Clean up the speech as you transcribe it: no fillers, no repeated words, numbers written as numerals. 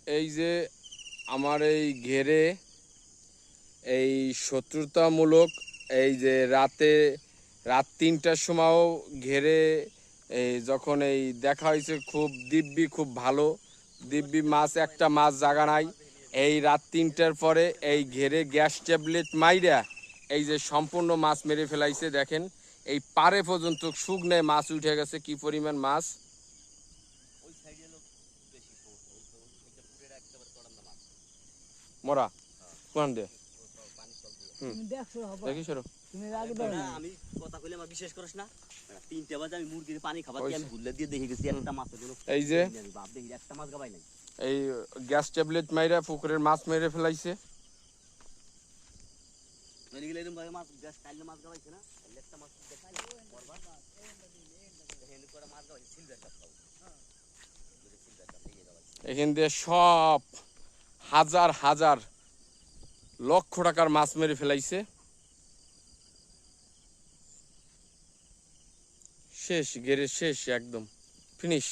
এই যে আমার এই ঘেরে এই শত্রুতামূলক এই যে রাত ৩টার সময়ও ঘেরে এই যখন এই দেখা হয়েছে খুব দিব্যি খুব ভালো দিব্যি মাছ একটা মাছ জাগা নাই। এই রাত ৩টার পরে এই ঘেরে গ্যাস ট্যাবলেট মাইরা এই যে সম্পূর্ণ মাছ মেরে ফেলাইছে। দেখেন এই পারে পর্যন্ত শুকনায় মাছ উঠে গেছে, কি পরিমাণ মাছ। মরা কোন দে দেখি সরো আমি কথা কইলে আমার বিশ্বাস করিস না। ৩টা বাজে আমি মুরগির পানি খাবার দিয়ে আমি ভুলে দিয়ে দেখে গেছি একটা মাছের জন্য। এই যে বাপ দেখি একটা মাছ গাবাই নাই। এই গ্যাস ট্যাবলেট মাইরা পুকুরের মাছ মেরে ফেলাইছে। মেরে গেলে এরকম ভাবে মাছ গ্যাস কাইলে মাছ গাবাইছে না, একটা মাছ দেখাইলে মরবা। হেন করে মাছ গাবাইছে সিলভার কাপ খাও। সিলভার কাপ নিয়ে গাবাইছে। এখান দিয়ে সব হাজার হাজার লক্ষ টাকার মাছ মেরে ফেলাইছে। শেষ গেরে শেষ একদম ফিনিশ।